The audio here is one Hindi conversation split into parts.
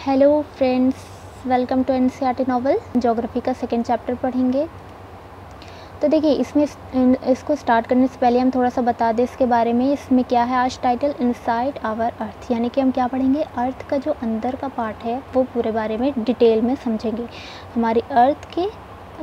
Hello friends, welcome to NCERT novel. Geography का सेकेंड चैप्टर पढ़ेंगे। तो देखिए, इसमें इसको स्टार्ट करने से पहले हम थोड़ा सा बता दें इसके बारे में। इसमें क्या है, आज टाइटल इनसाइड आवर अर्थ, यानी कि हम क्या पढ़ेंगे, अर्थ का जो अंदर का पार्ट है वो पूरे बारे में डिटेल में समझेंगे। हमारी अर्थ के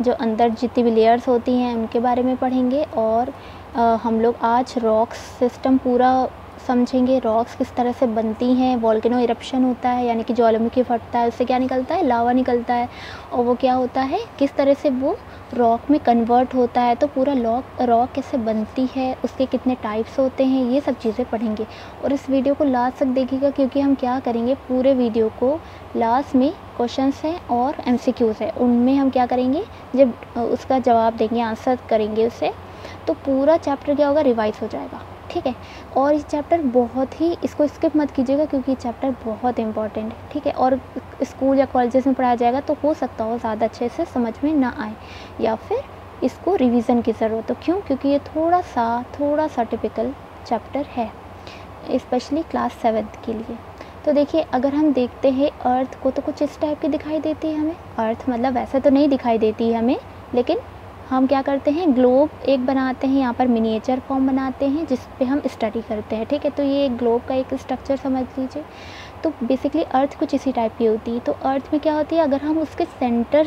जो अंदर जितनी भी लेयर्स होती हैं उनके बारे में पढ़ेंगे। और हम लोग आज रॉक्स सिस्टम पूरा समझेंगे, रॉक्स किस तरह से बनती हैं। वॉल्केनो इरप्शन होता है, यानी कि ज्वालामुखी फटता है, उससे क्या निकलता है, लावा निकलता है, और वो क्या होता है, किस तरह से वो रॉक में कन्वर्ट होता है। तो पूरा रॉक कैसे बनती है, उसके कितने टाइप्स होते हैं, ये सब चीज़ें पढ़ेंगे। और इस वीडियो को लास्ट तक देखिएगा, क्योंकि हम क्या करेंगे, पूरे वीडियो को लास्ट में क्वेश्चंस हैं और एमसीक्यूज़ है, उनमें हम क्या करेंगे, जब उसका जवाब देंगे, आंसर करेंगे उससे, तो पूरा चैप्टर क्या होगा, रिवाइज हो जाएगा। ठीक है। और ये चैप्टर बहुत ही, इसको स्किप मत कीजिएगा, क्योंकि ये चैप्टर बहुत इंपॉर्टेंट है। ठीक है। और स्कूल या कॉलेजेस में पढ़ाया जाएगा तो हो सकता हो ज़्यादा अच्छे से समझ में ना आए, या फिर इसको रिवीजन की ज़रूरत हो। क्यों? क्योंकि ये थोड़ा सा टिपिकल चैप्टर है, स्पेशली क्लास 7 के लिए। तो देखिए, अगर हम देखते हैं अर्थ को, तो कुछ इस टाइप की दिखाई देती है हमें। अर्थ मतलब वैसे तो नहीं दिखाई देती है हमें, लेकिन हम क्या करते हैं, ग्लोब एक बनाते हैं, यहाँ पर मिनिएचर फॉर्म बनाते हैं जिस पे हम स्टडी करते हैं। ठीक है। तो ये ग्लोब का एक स्ट्रक्चर समझ लीजिए। तो बेसिकली अर्थ कुछ इसी टाइप की होती है। तो अर्थ में क्या होती है, अगर हम उसके सेंटर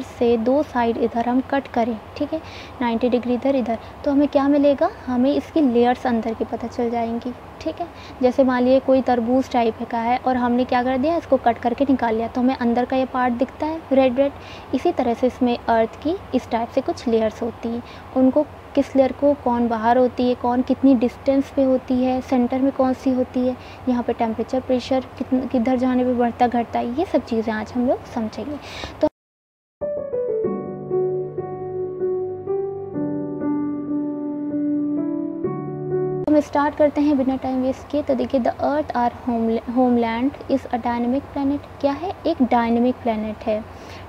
से दो साइड इधर हम कट करें, ठीक है, 90 डिग्री इधर, तो हमें क्या मिलेगा, हमें इसकी लेयर्स अंदर की पता चल जाएंगी। ठीक है। जैसे मान लिए कोई तरबूज टाइप का है और हमने क्या कर दिया, इसको कट करके निकाल लिया, तो हमें अंदर का ये पार्ट दिखता है रेड। इसी तरह से इसमें अर्थ की इस टाइप से कुछ लेयर्स होती हैं। उनको किस लेयर को कौन बाहर होती है, कौन कितनी डिस्टेंस पे होती है, सेंटर में कौन सी होती है, यहाँ पे टेम्परेचर प्रेशर किधर जाने पे बढ़ता घटता है, ये सब चीज़ें आज हम लोग समझेंगे। तो हम स्टार्ट करते हैं बिना टाइम वेस्ट किए। तो देखिए, the earth our homeland is a dynamic planet. क्या है, एक डायनेमिक प्लैनेट है।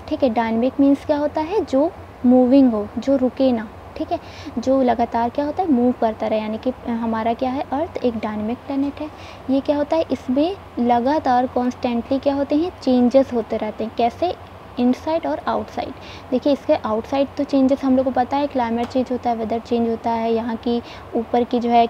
ठीक है। डायनेमिक मीन्स क्या होता है, जो मूविंग हो, जो रुके ना। ठीक है। जो लगातार क्या होता है, मूव करता रहे, यानी कि हमारा क्या है, अर्थ एक डायनेमिक प्लैनेट है। ये क्या होता है, इसमें लगातार कॉन्स्टेंटली क्या होते हैं, चेंजेस होते रहते हैं। कैसे, इनसाइड और आउटसाइड। देखिए, इसके आउटसाइड तो चेंजेस हम लोग को पता है, क्लाइमेट चेंज होता है, वेदर चेंज होता है, यहाँ की ऊपर की जो है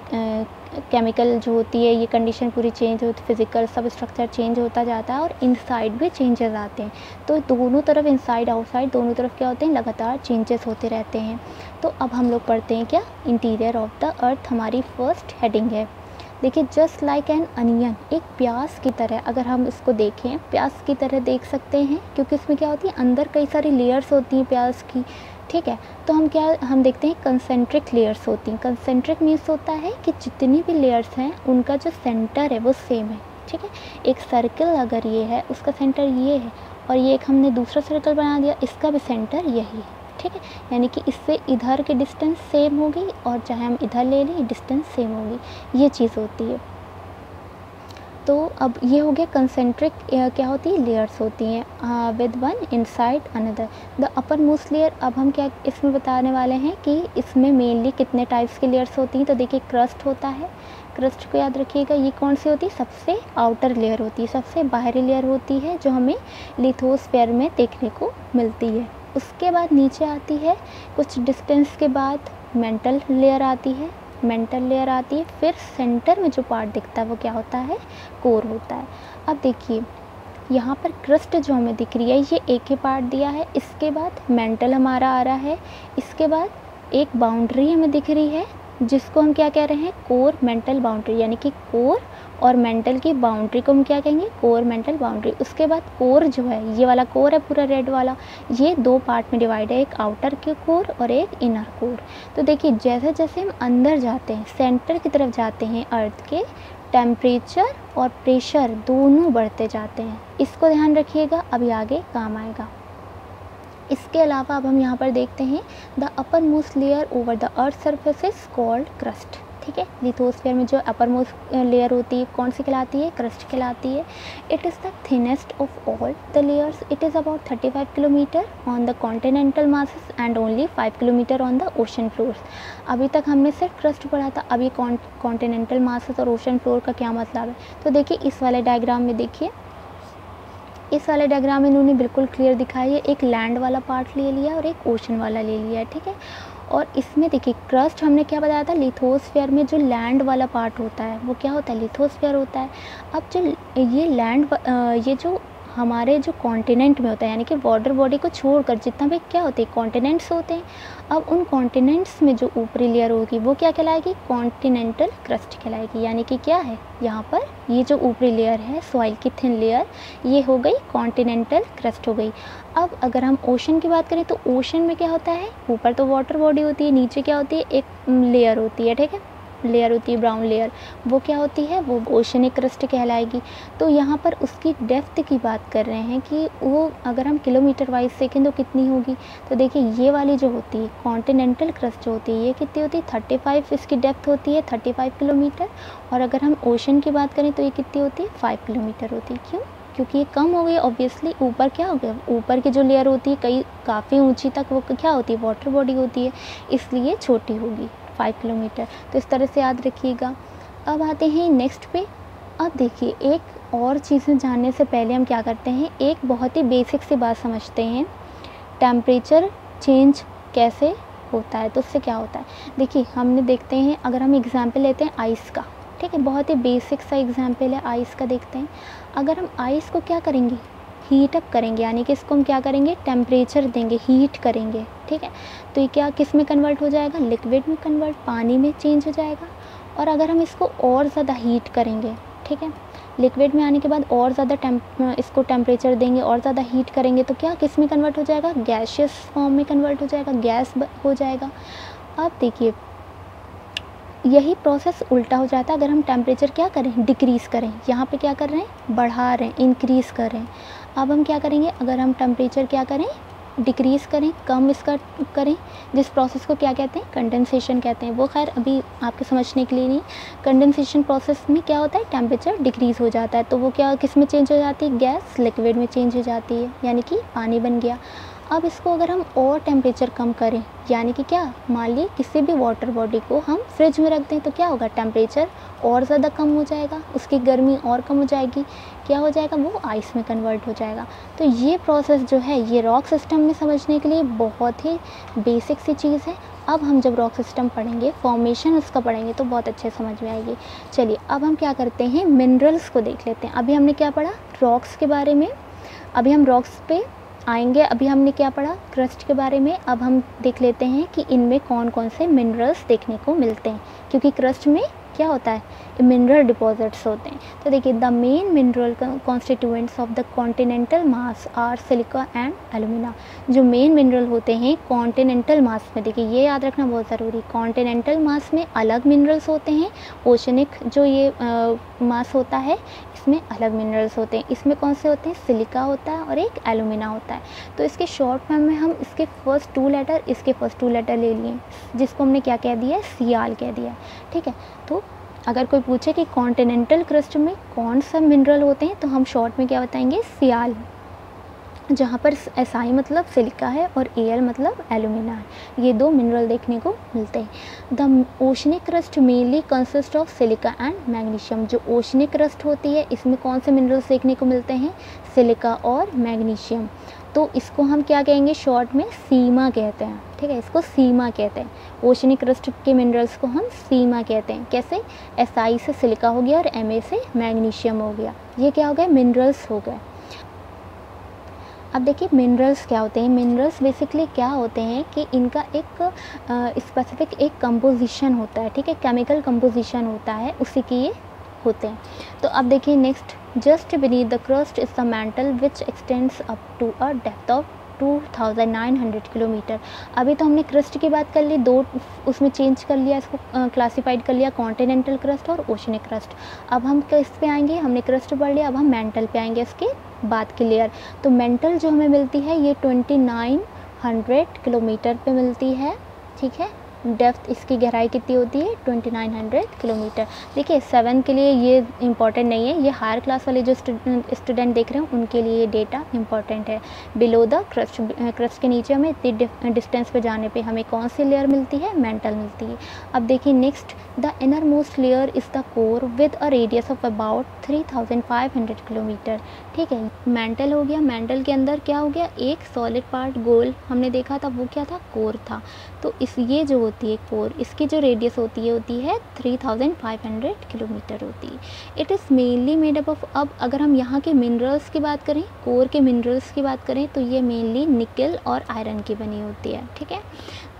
केमिकल जो होती है, ये कंडीशन पूरी चेंज होती है, फिजिकल सब स्ट्रक्चर चेंज होता जाता है, और इनसाइड भी चेंजेस आते हैं। तो दोनों तरफ, इनसाइड आउटसाइड दोनों तरफ क्या होते हैं, लगातार चेंजेस होते रहते हैं। तो अब हम लोग पढ़ते हैं क्या, इंटीरियर ऑफ द अर्थ हमारी फर्स्ट हेडिंग है। देखिए, जस्ट लाइक एन अनियन, एक प्याज की तरह, अगर हम इसको देखें प्याज की तरह देख सकते हैं, क्योंकि इसमें क्या होती है, अंदर कई सारी लेयर्स होती हैं प्याज की। ठीक है। तो हम देखते हैं कंसेंट्रिक लेयर्स होती हैं। कंसेंट्रिक मीन्स होता है कि जितनी भी लेयर्स हैं उनका जो सेंटर है वो सेम है। ठीक है। एक सर्कल अगर ये है, उसका सेंटर ये है, और ये एक हमने दूसरा सर्कल बना दिया, इसका भी सेंटर यही है। ठीक है। यानी कि इससे इधर की डिस्टेंस सेम होगी, और चाहे हम इधर ले लें, डिस्टेंस सेम होगी, ये चीज़ होती है। तो अब ये हो गया कंसेंट्रिक, क्या होती है, लेयर्स होती हैं with one inside another the upper most layer. अब हम क्या इसमें बताने वाले हैं कि इसमें मेनली कितने टाइप्स की लेयर्स होती हैं। तो देखिए, क्रस्ट होता है, क्रस्ट को याद रखिएगा, ये कौन सी होती है, सबसे आउटर लेयर होती है, सबसे बाहरी लेयर होती है, जो हमें लिथोस्फीयर में देखने को मिलती है। उसके बाद नीचे आती है, कुछ डिस्टेंस के बाद मेंटल लेयर आती है, फिर सेंटर में जो पार्ट दिखता है वो क्या होता है, कोर होता है। अब देखिए, यहाँ पर क्रस्ट जो हमें दिख रही है, ये एक ही पार्ट दिया है, इसके बाद मेंटल हमारा आ रहा है, इसके बाद एक बाउंड्री हमें दिख रही है, जिसको हम क्या कह रहे हैं, कोर मेंटल बाउंड्री, यानी कि कोर और मेंटल की बाउंड्री को हम क्या कहेंगे, कोर मेंटल बाउंड्री। उसके बाद कोर जो है, ये वाला कोर है पूरा रेड वाला, ये दो पार्ट में डिवाइड है, एक आउटर के कोर और एक इनर कोर। तो देखिए, जैसे जैसे हम अंदर जाते हैं, सेंटर की तरफ जाते हैं, अर्थ के टेम्परेचर और प्रेशर दोनों बढ़ते जाते हैं। इसको ध्यान रखिएगा, अभी आगे काम आएगा। इसके अलावा अब हम यहाँ पर देखते हैं, the upper most layer over the earth surface is called crust. ठीक है। लिथोस्फीयर में जो अपर मोस्ट लेयर होती है कौन सी कहलाती है, क्रस्ट कहलाती है। It is the thinnest of all the layers, it is about 35 kilometre on the continental masses and only 5 kilometre on the ocean floors. अभी तक हमने सिर्फ क्रस्ट पढ़ा था, अभी कॉन्टिनेंटल मासेस और ओशन फ्लोर का क्या मतलब है। तो देखिए इस वाले डायग्राम में, देखिए इस वाले डायग्राम में इन्होंने बिल्कुल क्लियर दिखाई है, एक लैंड वाला पार्ट ले लिया और एक ओशन वाला ले लिया है, ठीक है। और इसमें देखिए क्रस्ट हमने क्या बताया था, लिथोस्फीयर में जो लैंड वाला पार्ट होता है वो क्या होता है, लिथोस्फीयर होता है। अब जो ये ये जो हमारे जो कॉन्टिनेंट में होता है, यानी कि वाटर बॉडी को छोड़कर जितना भी क्या होते हैं, कॉन्टिनेंट्स होते हैं। अब उन कॉन्टिनेंट्स में जो ऊपरी लेयर होगी वो क्या कहलाएगी, कॉन्टिनेंटल क्रस्ट कहलाएगी। यानी कि क्या है यहाँ पर, ये जो ऊपरी लेयर है सॉइल की थिन लेयर, ये हो गई कॉन्टिनेंटल क्रस्ट हो गई। अब अगर हम ओशन की बात करें तो ओशन में क्या होता है, ऊपर तो वाटर बॉडी होती है, नीचे क्या होती है, एक लेयर होती है, ठीक है, लेयर होती है ब्राउन लेयर, वो क्या होती है, वो ओशनिक क्रस्ट कहलाएगी। तो यहाँ पर उसकी डेप्थ की बात कर रहे हैं कि वो अगर हम किलोमीटर वाइज देखें तो कितनी होगी। तो देखिए ये वाली जो होती है कॉन्टिनेंटल क्रस्ट जो होती है ये कितनी होती है, 35 इसकी डेप्थ होती है, 35 किलोमीटर। और अगर हम ओशन की बात करें तो ये कितनी होती है, 5 किलोमीटर होती है। क्यों, क्योंकि ये कम हो गई ऑब्वियसली, ऊपर क्या हो गया, ऊपर की जो लेयर होती है काफ़ी ऊंची तक वो क्या होती है, वाटर बॉडी होती है, इसलिए छोटी होगी 5 किलोमीटर। तो इस तरह से याद रखिएगा। अब आते हैं नेक्स्ट पे। अब देखिए एक और चीज़ें जानने से पहले हम क्या करते हैं, एक बहुत ही बेसिक सी बात समझते हैं, टेम्परेचर चेंज कैसे होता है। तो उससे क्या होता है, देखिए हमने देखते हैं, अगर हम एग्जाम्पल लेते हैं आइस का, ठीक है, बहुत ही बेसिक सा एग्जाम्पल है आइस का, देखते हैं। अगर हम आइस को क्या करेंगे, हीट अप करेंगे, यानी कि इसको हम क्या करेंगे, टेम्परेचर देंगे, हीट करेंगे, ठीक है। तो ये क्या किस में कन्वर्ट हो जाएगा, लिक्विड में कन्वर्ट, पानी में चेंज हो जाएगा। और अगर हम इसको और ज़्यादा हीट करेंगे, ठीक है, लिक्विड में आने के बाद और ज़्यादा इसको टेम्परेचर देंगे और ज़्यादा हीट करेंगे तो क्या किस में कन्वर्ट हो जाएगा, गैशियस फॉर्म में कन्वर्ट हो जाएगा, गैस हो जाएगा। अब देखिए यही प्रोसेस उल्टा हो जाता है अगर हम टेम्परेचर क्या करें, डिक्रीज़ करें। यहाँ पे क्या कर रहे हैं, बढ़ा रहे हैं, इंक्रीज़ कर रहे हैं। अब हम क्या करेंगे, अगर हम टेम्परेचर क्या करें, डिक्रीज़ करें, कम इसका करें, जिस प्रोसेस को क्या कहते हैं, कंडेंसेशन कहते हैं। वो खैर अभी आपके समझने के लिए नहीं। कंडेंसेशन प्रोसेस में क्या होता है, टेम्परेचर डिक्रीज़ हो जाता है, तो वो क्या किस में चेंज हो जाती है, गैस लिक्विड में चेंज हो जाती है, यानी कि पानी बन गया। अब इसको अगर हम और टेम्परेचर कम करें, यानी कि क्या, मान लीजिए किसी भी वाटर बॉडी को हम फ्रिज में रख दें तो क्या होगा, टेम्परेचर और ज़्यादा कम हो जाएगा, उसकी गर्मी और कम हो जाएगी, क्या हो जाएगा, वो आइस में कन्वर्ट हो जाएगा। तो ये प्रोसेस जो है ये रॉक सिस्टम में समझने के लिए बहुत ही बेसिक सी चीज़ है। अब हम जब रॉक सिस्टम पढ़ेंगे, फॉर्मेशन उसका पढ़ेंगे तो बहुत अच्छे समझ में आएगी। चलिए अब हम क्या करते हैं, मिनरल्स को देख लेते हैं। अभी हमने क्या पढ़ा, रॉक्स के बारे में, अभी हम रॉक्स पे आएंगे। अभी हमने क्या पढ़ा, क्रस्ट के बारे में। अब हम देख लेते हैं कि इनमें कौन कौन से मिनरल्स देखने को मिलते हैं, क्योंकि क्रस्ट में क्या होता है, मिनरल डिपॉजिट्स होते हैं। तो देखिए the main mineral constituents of the continental mass are silica and alumina. जो मेन मिनरल होते हैं कॉन्टिनेंटल मास में, देखिए ये याद रखना बहुत ज़रूरी, कॉन्टिनेंटल मास में अलग मिनरल्स होते हैं, ओशनिक जो ये मास होता है इसमें अलग मिनरल्स होते हैं। इसमें कौन से होते हैं, सिलिका होता है और एक एलुमिना होता है। तो इसके शॉर्ट फॉर्म में हम इसके फर्स्ट 2 लेटर, इसके फर्स्ट 2 लेटर ले लिए, जिसको हमने क्या कह दिया है, सियाल कह दिया है, ठीक है। तो अगर कोई पूछे कि कॉन्टिनेंटल क्रस्ट में कौन सा मिनरल होते हैं तो हम शॉर्ट में क्या बताएंगे, सियाल, जहाँ पर SI मतलब सिलिका है और Al मतलब एलुमिना है। ये 2 मिनरल देखने को मिलते हैं। The oceanic crust mainly consist of silica and magnesium. जो ओशनिक क्रस्ट होती है इसमें कौन से मिनरल्स देखने को मिलते हैं, सिलिका और मैग्नीशियम। तो इसको हम क्या कहेंगे, शॉर्ट में सीमा कहते हैं, ठीक है, इसको सीमा कहते हैं। ओशनिक क्रस्ट के मिनरल्स को हम सीमा कहते हैं। कैसे, SI से सिलिका हो गया और Ma से मैग्नीशियम हो गया, ये क्या हो गए, मिनरल्स हो गए। अब देखिए मिनरल्स क्या होते हैं। मिनरल्स बेसिकली क्या होते हैं कि इनका एक स्पेसिफिक एक कंपोजिशन होता है, ठीक है, केमिकल कंपोजिशन होता है, उसी की ये होते हैं। तो अब देखिए next, just beneath the crust is the mantle which extends up to a depth of 2900 kilometre. अभी तो हमने क्रस्ट की बात कर ली, 2 उसमें चेंज कर लिया, इसको क्लासीफाइड कर लिया, कॉन्टिनेंटल क्रस्ट और ओशनिक क्रस्ट। अब हम किस पे आएंगे, हमने क्रस्ट पढ़ लिया, अब हम मेंटल पे आएंगे इसके बाद की लेयर। तो मेंटल जो हमें मिलती है ये 2900 किलोमीटर पे मिलती है, ठीक है, डेप्थ इसकी गहराई कितनी होती है 2900 किलोमीटर। देखिए 7 के लिए ये इम्पॉर्टेंट नहीं है, ये हायर क्लास वाले जो स्टूडेंट देख रहे हैं उनके लिए ये डेटा इंपॉर्टेंट है। बिलो द क्रस्ट, क्रस्ट के नीचे हमें इतनी डिस्टेंस पे जाने पे हमें कौन सी लेयर मिलती है, मेंटल मिलती है। अब देखिए next, the inner most layer is the core with a radius of about 3500 kilometre. ठीक है, मेंटल हो गया, मेंटल के अंदर क्या हो गया, एक सॉलिड पार्ट गोल हमने देखा था, वो क्या था, कोर था। तो इस ये जो होती है कोर, इसकी जो रेडियस होती है 3500 किलोमीटर होती है। It is mainly made up of, अब अगर हम यहाँ के मिनरल्स की बात करें, कोर के मिनरल्स की बात करें, तो ये मेनली निकल और आयरन की बनी होती है। ठीक है,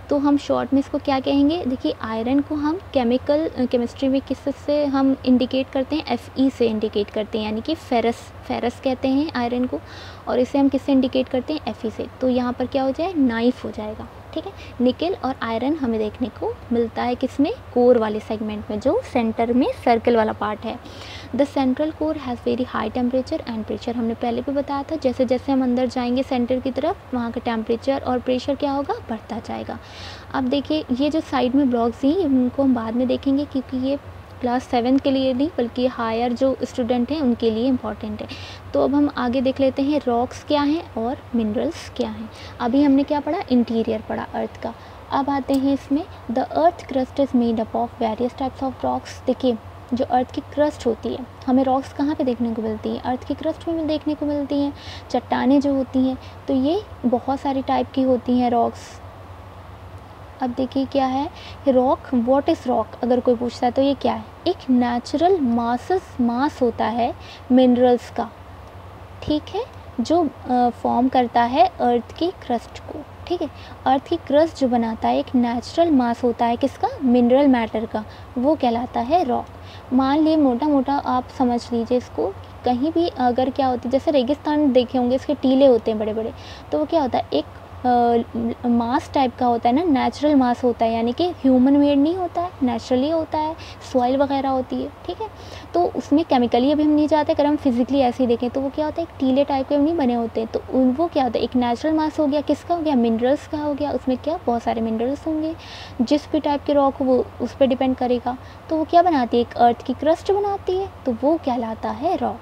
तो हम शॉर्ट में इसको क्या कहेंगे, देखिए आयरन को हम केमिस्ट्री में किस से हम इंडिकेट करते हैं, Fe से इंडिकेट करते हैं, यानी कि फेरस कहते हैं आयरन को, और इसे हम किससे इंडिकेट करते हैं, Fe से। तो यहाँ पर क्या हो जाए, नाइफ हो जाएगा। ठीक है, निकल और आयरन हमें देखने को मिलता है किसमें, कोर वाले सेगमेंट में, जो सेंटर में सर्कल वाला पार्ट है। The central core has very high temperature and pressure, हमने पहले भी बताया था, जैसे जैसे हम अंदर जाएंगे सेंटर की तरफ, वहाँ का टेम्परेचर और प्रेशर क्या होगा, बढ़ता जाएगा। अब देखिए ये जो साइड में ब्लॉक्स हैं उनको हम बाद में देखेंगे, क्योंकि ये क्लास 7 के लिए नहीं बल्कि हायर जो स्टूडेंट हैं उनके लिए इम्पॉर्टेंट है। तो अब हम आगे देख लेते हैं रॉक्स क्या हैं और मिनरल्स क्या हैं। अभी हमने क्या पढ़ा, इंटीरियर पढ़ा अर्थ का। अब आते हैं इसमें, the earth crust is made up of various types of rocks. देखिए जो अर्थ की क्रस्ट होती है, हमें रॉक्स कहाँ पे देखने को मिलती हैं, अर्थ की क्रस्ट में देखने को मिलती हैं। चट्टानें जो होती हैं तो ये बहुत सारी टाइप की होती हैं रॉक्स। अब देखिए क्या है रॉक, व्हाट इज़ रॉक, अगर कोई पूछता है तो ये क्या है, एक नेचुरल मास होता है मिनरल्स का। ठीक है, जो फॉर्म करता है अर्थ की क्रस्ट को। ठीक है, अर्थ की क्रस्ट जो बनाता है एक नेचुरल मास होता है किसका, मिनरल मैटर का, वो कहलाता है रॉक। मान लिए मोटा मोटा आप समझ लीजिए इसको, कहीं भी अगर क्या होती है, जैसे रेगिस्तान देखे होंगे, इसके टीले होते हैं बड़े बड़े, तो वो क्या होता है, एक मास टाइप का होता है ना, नेचुरल मास होता है, यानी कि ह्यूमन मेड नहीं होता है, नेचुरली होता है, सॉइल वगैरह होती है। ठीक है, तो उसमें केमिकली अभी हम नहीं जाते, अगर हम फिजिकली ऐसे ही देखें तो वो क्या होता है, एक टीले टाइप के नहीं बने होते हैं। तो वो क्या होता है, एक नेचुरल मास हो गया, किसका हो गया, मिनरल्स का हो गया। उसमें क्या, बहुत सारे मिनरल्स होंगे, जिस भी टाइप के रॉक हो वो उस पर डिपेंड करेगा। तो वो क्या बनाती है, एक अर्थ की क्रस्ट बनाती है, तो वो कहलाता है rock.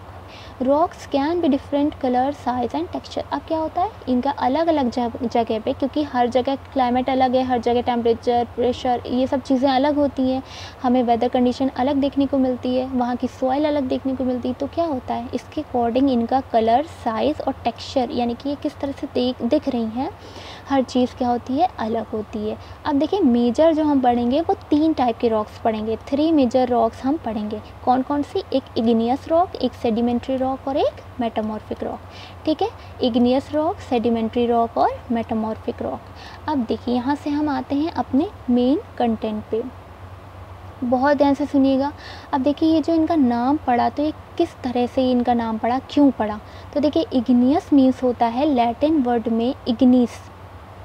Rocks can be different colour, size and texture. अब क्या होता है, इनका अलग अलग जगह पे, क्योंकि हर जगह क्लाइमेट अलग है, हर जगह टेम्परेचर, प्रेशर, ये सब चीज़ें अलग होती हैं, हमें वेदर कंडीशन अलग देखने को मिलती है, वहाँ की सॉइल अलग देखने को मिलती है। तो क्या होता है, इसके अकॉर्डिंग इनका कलर, साइज़ और टेक्सचर, यानी कि ये किस तरह से दिख रही हैं, हर चीज़ क्या होती है, अलग होती है। अब देखिए मेजर जो हम पढ़ेंगे वो 3 टाइप के रॉक्स पढ़ेंगे, 3 मेजर रॉक्स हम पढ़ेंगे। कौन कौन सी, एक इग्नियस रॉक, एक सेडिमेंट्री रॉक और एक मेटामॉर्फिक रॉक। ठीक है, इग्नियस रॉक, सेडिमेंट्री रॉक और मेटामॉर्फिक रॉक। अब देखिए यहाँ से हम आते हैं अपने मेन कंटेंट पे, बहुत ध्यान से सुनिएगा। अब देखिए ये जो इनका नाम पड़ा, तो ये किस तरह से इनका नाम पड़ा, क्यों पड़ा। तो देखिए इग्नियस मीन्स होता है, लैटिन वर्ड में इग्निस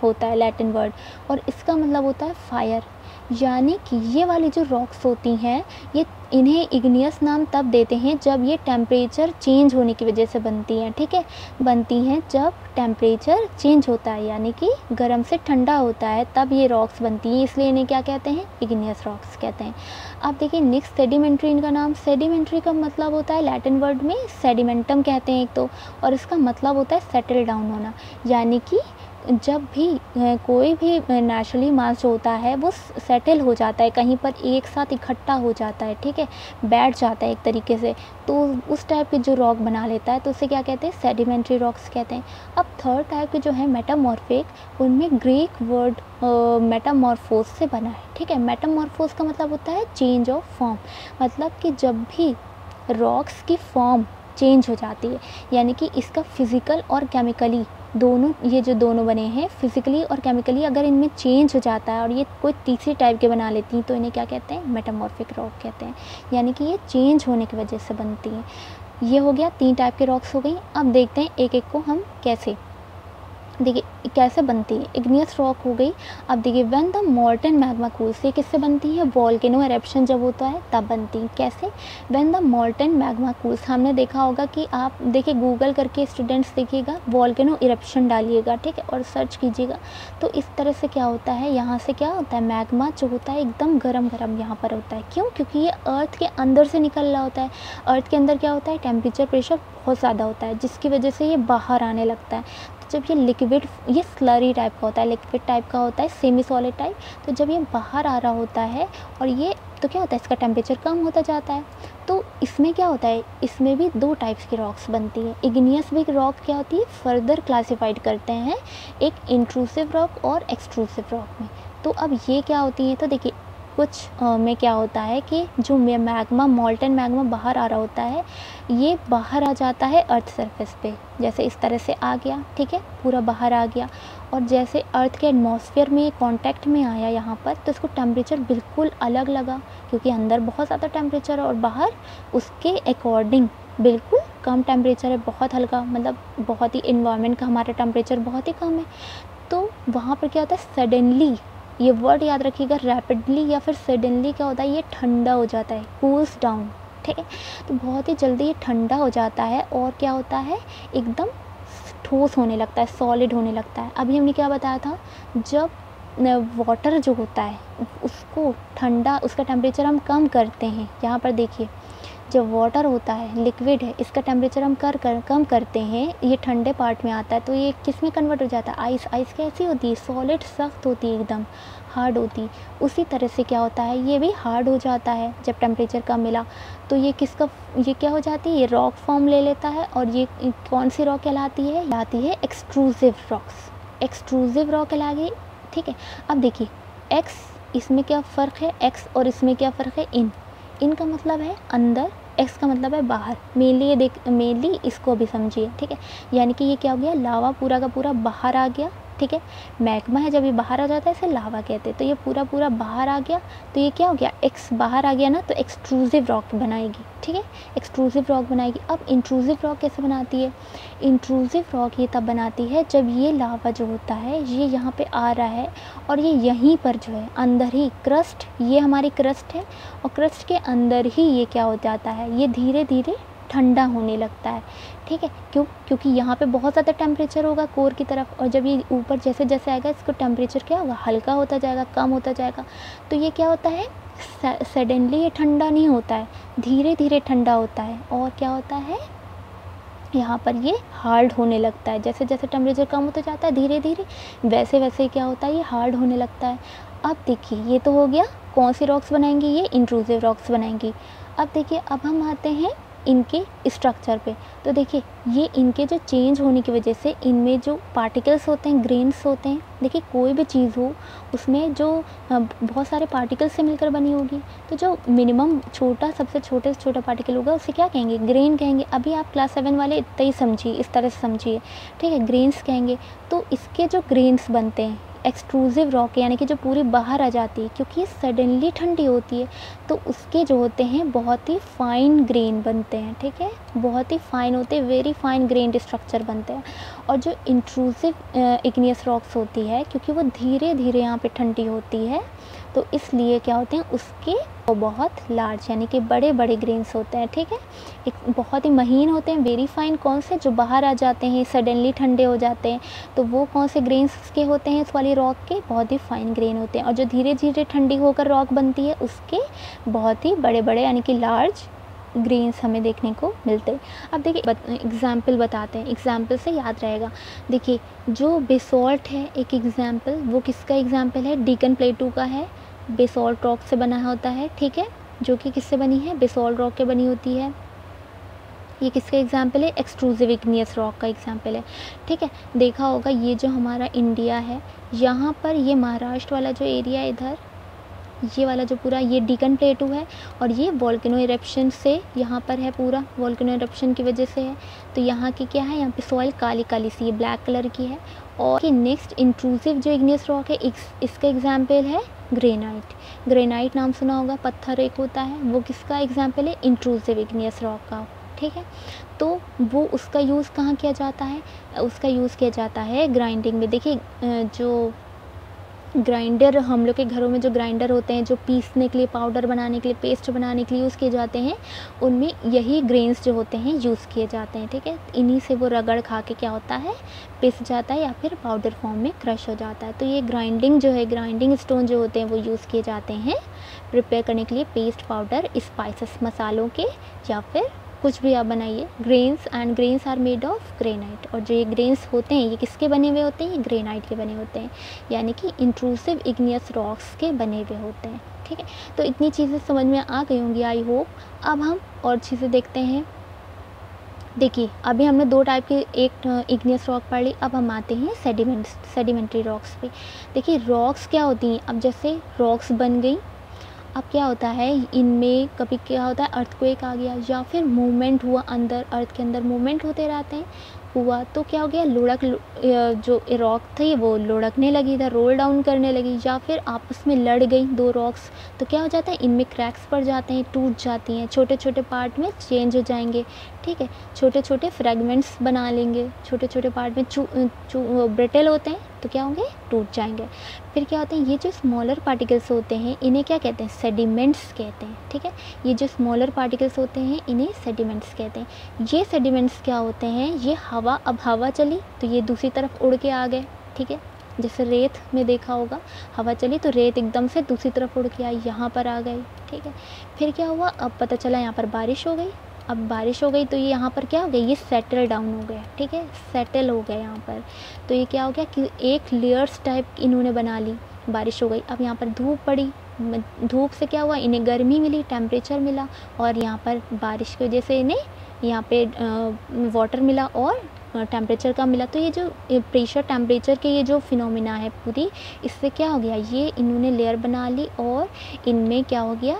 होता है लैटिन वर्ड, और इसका मतलब होता है फायर। यानी कि ये वाली जो रॉक्स होती हैं, ये इन्हें इग्नियस नाम तब देते हैं जब ये टेम्परेचर चेंज होने की वजह से बनती हैं। ठीक है, बनती हैं जब टेम्परेचर चेंज होता है, यानी कि गर्म से ठंडा होता है, तब ये रॉक्स बनती हैं, इसलिए इन्हें क्या कहते हैं, इग्नियस रॉक्स कहते हैं। अब देखिए नेक्स्ट, सेडिमेंट्री, इनका नाम, सेडिमेंट्री का मतलब होता है लैटिन वर्ड में सेडिमेंटम कहते हैं एक तो, और इसका मतलब होता है सेटल डाउन होना। यानी कि जब भी कोई भी नेचुरली मास जो होता है वो सेटल हो जाता है, कहीं पर एक साथ इकट्ठा हो जाता है। ठीक है, बैठ जाता है एक तरीके से, तो उस टाइप के जो रॉक बना लेता है, तो उसे क्या कहते हैं, सेडिमेंट्री रॉक्स कहते हैं। अब थर्ड टाइप के जो है मेटामॉर्फिक, उनमें ग्रीक वर्ड मेटामॉर्फोस से बना है। ठीक है, मेटामॉर्फोस का मतलब होता है चेंज ऑफ फॉर्म, मतलब कि जब भी रॉक्स की फॉर्म चेंज हो जाती है, यानी कि इसका फिज़िकल और केमिकली दोनों, ये जो दोनों बने हैं फिज़िकली और केमिकली, अगर इनमें चेंज हो जाता है और ये कोई तीसरी टाइप के बना लेती हैं, तो इन्हें क्या कहते हैं, मेटामॉर्फिक रॉक कहते हैं। यानी कि ये चेंज होने की वजह से बनती हैं। ये हो गया 3 टाइप के रॉक्स हो गई। अब देखते हैं एक एक को हम कैसे। देखिए कैसे बनती है, इग्नियस रॉक हो गई। अब देखिए when the molten magma cools, ये किससे बनती है, वोल्केनो एरप्शन जब होता है तब बनती है। कैसे, when the molten magma cools, हमने देखा होगा कि आप देखिए गूगल करके स्टूडेंट्स देखिएगा वोल्केनो इरप्शन डालिएगा, ठीक है, और सर्च कीजिएगा। तो इस तरह से क्या होता है, यहाँ से क्या होता है, मैग्मा जो होता है एकदम गरम गरम यहाँ पर होता है। क्यों, क्योंकि ये अर्थ के अंदर से निकल रहा होता है। अर्थ के अंदर क्या होता है, टेम्परेचर प्रेशर बहुत ज़्यादा होता है, जिसकी वजह से ये बाहर आने लगता है। जब ये लिक्विड, ये स्लरी टाइप का होता है, लिक्विड टाइप का होता है, सेमी सॉलिड टाइप, तो जब ये बाहर आ रहा होता है और ये, तो क्या होता है, इसका टेम्परेचर कम होता जाता है। तो इसमें क्या होता है, इसमें भी दो टाइप्स की रॉक्स बनती हैं। इग्नियस भी रॉक क्या होती है, फर्दर क्लासिफाइड करते हैं एक इंट्रूसिव रॉक और एक्सट्रूसिव रॉक में। तो अब ये क्या होती है, तो देखिए कुछ में क्या होता है कि जो मैग्मा, मोल्टन मैग्मा बाहर आ रहा होता है, ये बाहर आ जाता है अर्थ सरफेस पे, जैसे इस तरह से आ गया, ठीक है, पूरा बाहर आ गया। और जैसे अर्थ के एटमॉस्फेयर में कांटेक्ट में आया यहाँ पर, तो इसको टेम्परेचर बिल्कुल अलग लगा, क्योंकि अंदर बहुत ज़्यादा टेम्परेचर है और बाहर उसके अकॉर्डिंग बिल्कुल कम टेम्परेचर है, बहुत हल्का, मतलब बहुत ही इन्वायरमेंट का हमारा टेम्परेचर बहुत ही कम है। तो वहाँ पर क्या होता है, सडनली, ये वर्ड याद रखिएगा, रैपिडली या फिर सडनली क्या होता है, ये ठंडा हो जाता है, कूल्स डाउन, ठीक है। तो बहुत ही जल्दी ये ठंडा हो जाता है और क्या होता है, एकदम ठोस होने लगता है, सॉलिड होने लगता है। अभी हमने क्या बताया था, जब वाटर जो होता है उसको ठंडा, उसका टेम्परेचर हम कम करते हैं, यहाँ पर देखिए जब वाटर होता है, लिक्विड है, इसका टेम्परेचर हम कम करते हैं, ये ठंडे पार्ट में आता है, तो ये किस में कन्वर्ट हो जाता है, आइस। आइस कैसी होती है, सॉलिड, सख्त होती है, एकदम हार्ड होती। उसी तरह से क्या होता है, ये भी हार्ड हो जाता है जब टेम्परेचर कम मिला, तो ये किसका, ये क्या हो जाती है, ये रॉक फॉर्म ले लेता है। और ये कौन सी रॉक कहलाती है एक्सट्रूसिव रॉक्स, एक्सट्रूसिव रॉक कहलाएगी, ठीक है। अब देखिए एक्स, इसमें क्या फ़र्क है, एक्स और इसमें क्या फ़र्क है, इन का मतलब है अंदर, एक्स का मतलब है बाहर। मेनली ये मेनली इसको भी समझिए, ठीक है। यानी कि ये क्या हो गया, लावा पूरा का पूरा बाहर आ गया, ठीक है। मैग्मा है, जब ये बाहर आ जाता है इसे लावा कहते हैं। तो ये पूरा पूरा बाहर आ गया, तो ये क्या हो गया, एक्स बाहर आ गया ना, तो एक्सट्रूसिव रॉक बनाएगी, ठीक है, एक्सट्रूसिव रॉक बनाएगी। अब इंट्रूसिव रॉक कैसे बनाती है, इंट्रूसिव रॉक ये तब बनाती है जब ये लावा जो होता है ये यहाँ पे आ रहा है और ये यहीं पर जो है अंदर ही क्रस्ट, ये हमारी क्रस्ट है और क्रस्ट के अंदर ही ये क्या हो जाता है, ये धीरे धीरे ठंडा होने लगता है, ठीक है। क्यों, क्योंकि यहाँ पे बहुत ज़्यादा टेम्परेचर होगा कोर की तरफ, और जब ये ऊपर जैसे जैसे आएगा इसको टेम्परेचर क्या होगा, हल्का होता जाएगा, कम होता जाएगा। तो ये क्या होता है, सडनली ये ठंडा नहीं होता है, धीरे धीरे ठंडा होता है। और क्या होता है, यहाँ पर ये हार्ड होने लगता है, जैसे जैसे टेम्परेचर कम होता जाता है धीरे धीरे, वैसे वैसे क्या होता है, ये हार्ड होने लगता है। अब देखिए ये तो हो गया, कौन सी रॉक्स बनाएंगी, ये इंट्रूसिव रॉक्स बनाएंगी। अब देखिए अब हम आते हैं इनके स्ट्रक्चर पे। तो देखिए ये इनके जो चेंज होने की वजह से इनमें जो पार्टिकल्स होते हैं, ग्रेन्स होते हैं, देखिए कोई भी चीज़ हो उसमें जो बहुत सारे पार्टिकल्स से मिलकर बनी होगी, तो जो मिनिमम छोटा, सबसे छोटे से छोटा पार्टिकल होगा उसे क्या कहेंगे, ग्रेन कहेंगे। अभी आप क्लास 7 वाले इतना ही समझिए, इस तरह से समझिए, ठीक है, ग्रेन्स कहेंगे। तो इसके जो ग्रेन्स बनते हैं एक्सट्रूसिव रॉक, यानी कि जो पूरी बाहर आ जाती है, क्योंकि ये सडनली ठंडी होती है, तो उसके जो होते हैं बहुत ही फाइन ग्रेन बनते हैं, ठीक है, बहुत ही फाइन होते हैं, वेरी फाइन ग्रेन स्ट्रक्चर बनते हैं। और जो इंट्रूसिव इग्नियस रॉक्स होती है, क्योंकि वो धीरे धीरे यहाँ पे ठंडी होती है, तो इसलिए क्या होते हैं उसके वो बहुत लार्ज, यानी कि बड़े बड़े ग्रेन्स होते हैं, ठीक है, एक बहुत ही महीन होते हैं, वेरी फाइन। कौन से, जो बाहर आ जाते हैं, सडनली ठंडे हो जाते हैं, तो वो कौन से ग्रेन्स के होते हैं, इस वाली रॉक के बहुत ही फाइन ग्रेन होते हैं। और जो धीरे धीरे ठंडी होकर रॉक बनती है उसके बहुत ही बड़े बड़े, यानी कि लार्ज ग्रेन्स हमें देखने को मिलते हैं। अब देखिए एग्जाम्पल बताते हैं, एग्जाम्पल से याद रहेगा। देखिए जो बेसॉल्ट है एक एग्जाम्पल, वो किसका एग्जाम्पल है, डेक्कन प्लेटू का है, बेसॉल्ट रॉक से बना होता है, ठीक है, जो कि किससे बनी है, बेसॉल्ट रॉक के बनी होती है। ये किसका एग्जाम्पल है, एक्सट्रूसिव इग्नियस रॉक का एग्जाम्पल है, ठीक है। देखा होगा ये जो हमारा इंडिया है, यहाँ पर ये महाराष्ट्र वाला जो एरिया है इधर, ये वाला जो पूरा, ये डेक्कन प्लेटू है और ये वोल्केनो इरप्शन से यहाँ पर है, पूरा वोल्केनो इरप्शन की वजह से है। तो यहाँ की क्या है, यहाँ पे सॉइल काली काली सी, ये ब्लैक कलर की है। और नेक्स्ट इंट्रूसिव जो इग्नियस रॉक है, इसका एग्जाम्पल है ग्रेनाइट। ग्रेनाइट नाम सुना होगा, पत्थर एक होता है, वो किसका एग्जाम्पल है, इंट्रूसिव इग्नियस रॉक का, ठीक है। तो वो उसका यूज़ कहाँ किया जाता है, उसका यूज़ किया जाता है ग्राइंडिंग में। देखिए जो ग्राइंडर हम लोग के घरों में जो ग्राइंडर होते हैं, जो पीसने के लिए, पाउडर बनाने के लिए, पेस्ट बनाने के लिए यूज़ किए जाते हैं, उनमें यही ग्रेन्स जो होते हैं यूज़ किए जाते हैं, ठीक है। इन्हीं से वो रगड़ खा के क्या होता है, पिस जाता है या फिर पाउडर फॉर्म में क्रश हो जाता है। तो ये ग्राइंडिंग जो है, ग्राइंडिंग स्टोन जो होते हैं वो यूज़ किए जाते हैं प्रिपेयर करने के लिए पेस्ट, पाउडर, स्पाइसेस, मसालों के, या फिर कुछ भी आप बनाइए। Grains are made of granite, और जो ये ग्रेन्स होते हैं ये किसके बने हुए होते हैं, ये ग्रेनाइट के बने होते हैं, यानी कि इंट्रूसिव इग्नियस रॉक्स के बने हुए होते हैं, ठीक है। तो इतनी चीज़ें समझ में आ गई होंगी आई होप। अब हम और चीज़ें देखते हैं। देखिए अभी हमने दो टाइप के, एक इग्नियस रॉक पढ़ ली, अब हम आते हैं सेडिमेंट्री रॉक्स पे। देखिए रॉक्स क्या होती हैं, अब जैसे रॉक्स बन गई, अब क्या होता है इनमें कभी क्या होता है अर्थक्वेक आ गया, या फिर मूवमेंट हुआ, अंदर अर्थ के अंदर मूवमेंट होते रहते हैं, हुआ तो क्या हो गया, जो रॉक थी वो लुढ़कने लगी, इधर रोल डाउन करने लगी, या फिर आपस में लड़ गई दो रॉक्स, तो क्या हो जाता है इनमें क्रैक्स पड़ जाते हैं, टूट जाती हैं, छोटे छोटे पार्ट में चेंज हो जाएंगे, ठीक है, छोटे छोटे फ्रेगमेंट्स बना लेंगे, छोटे छोटे पार्ट में ब्रिटल होते हैं तो क्या होंगे, टूट जाएंगे। फिर क्या होते हैं, ये जो स्मॉलर पार्टिकल्स होते हैं इन्हें क्या कहते हैं, सेडिमेंट्स कहते हैं, ठीक है। ये जो स्मॉलर पार्टिकल्स होते हैं इन्हें सेडिमेंट्स कहते हैं। ये सेडिमेंट्स क्या होते हैं, ये अब हवा चली तो ये दूसरी तरफ उड़ के आ गए, ठीक है। जैसे रेत में देखा होगा, हवा चली तो रेत एकदम से दूसरी तरफ उड़ के आई, यहाँ पर आ गई, ठीक है। फिर क्या हुआ, अब पता चला यहाँ पर बारिश हो गई, अब बारिश हो गई तो ये यहाँ पर क्या हो गया, ये सेटल डाउन हो गया, ठीक है, सेटल हो गया यहाँ पर। तो ये क्या हो गया कि एक लेयर्स टाइप इन्होंने बना ली, बारिश हो गई, अब यहाँ पर धूप पड़ी, धूप से क्या हुआ, इन्हें गर्मी मिली, टेम्परेचर मिला, और यहाँ पर बारिश की वजह से इन्हें यहाँ पे वाटर मिला और टेम्परेचर कम मिला। तो ये जो प्रेशर टेम्परेचर के ये जो फिनोमिना है पूरी, इससे क्या हो गया, ये इन्होंने लेयर बना ली और इनमें क्या हो गया,